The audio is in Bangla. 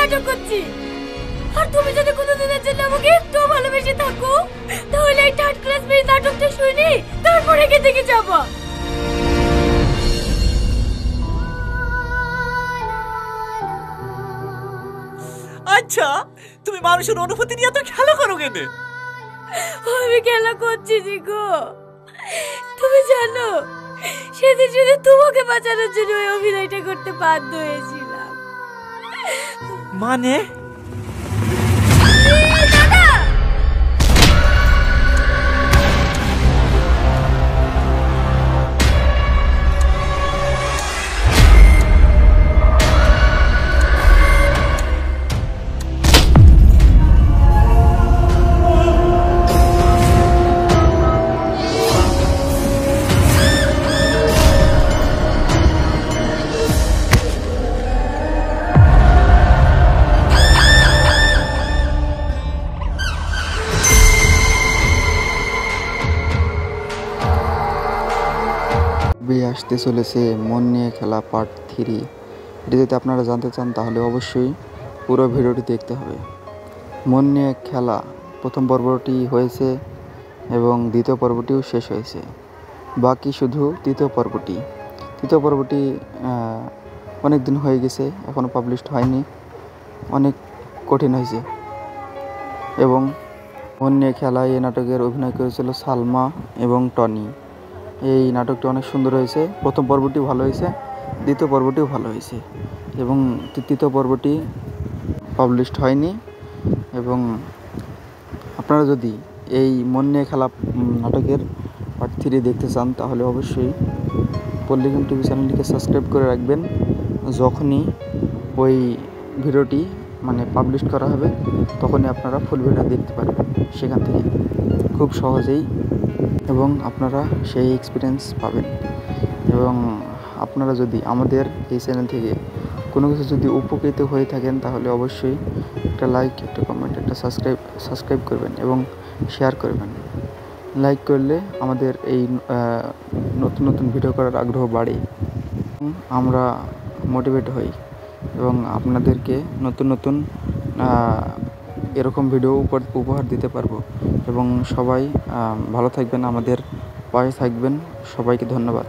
নাটক করছি। আর তুমি যদি কোনোদিনের জন্য আমাকে একটু ভালোবেসে থাকো তাহলে এই থার্ড ক্লাস মেয়ে নাটকটা শুনি তারপরে এখান থেকে যাবো। আচ্ছা, তুমি মানুষের অনুভূতি নিয়ে এত খেলা করো কেন? আমি খেলা করছি জি গো। তুমি জানো সেদিন শুধু তোমাকে বাঁচানোর জন্য ওই অভিনয়টা করতে বাধ্য হয়েছিলাম। মানে আসতে চলেছে মন নিয়ে খেলা পার্ট 3। এটি যদি আপনারা জানতে চান তাহলে অবশ্যই পুরো ভিডিওটি দেখতে হবে। মন নিয়ে খেলা প্রথম পর্বটি হয়েছে এবং দ্বিতীয় পর্বটিও শেষ হয়েছে, বাকি শুধু তৃতীয় পর্বটি অনেক দিন হয়ে গেছে, এখনও পাবলিশড হয়নি, অনেক কঠিন হয়েছে। এবং মন নিয়ে খেলা এই নাটকের অভিনয় করেছিল সালমা এবং টনি। এই নাটকটি অনেক সুন্দর হয়েছে। প্রথম পর্বটি ভালো হয়েছে, দ্বিতীয় পর্বটিও ভালো হয়েছে এবং তৃতীয় পর্বটি পাবলিশড হয়নি। এবং আপনারা যদি এই মন নিয়ে খেলা নাটকের পার্ট 3 দেখতে চান তাহলে অবশ্যই পল্লিগ্রাম টিভি চ্যানেলটিকে সাবস্ক্রাইব করে রাখবেন। যখনই ওই ভিডিওটি পাবলিশ করা হবে তখনই আপনারা ফুল ভিডিও দেখতে পারবেন সেখান থেকে খুব সহজেই, এবং আপনারা সেই এক্সপিরিয়েন্স পাবেন। এবং আপনারা যদি আমাদের এই চ্যানেল থেকে কোনো কিছু যদি উপকৃত হয়ে থাকেন তাহলে অবশ্যই একটা লাইক, একটা কমেন্ট, একটা সাবস্ক্রাইব করবেন এবং শেয়ার করবেন। লাইক করলে আমাদের এই নতুন নতুন ভিডিও করার আগ্রহ বাড়ে, আমরা মোটিভেট হই এবং আপনাদেরকে নতুন নতুন এরকম ভিডিও উপহার দিতে পারবো। এবং সবাই ভালো থাকবেন, আমাদের পাশে থাকবেন। সবাইকে ধন্যবাদ।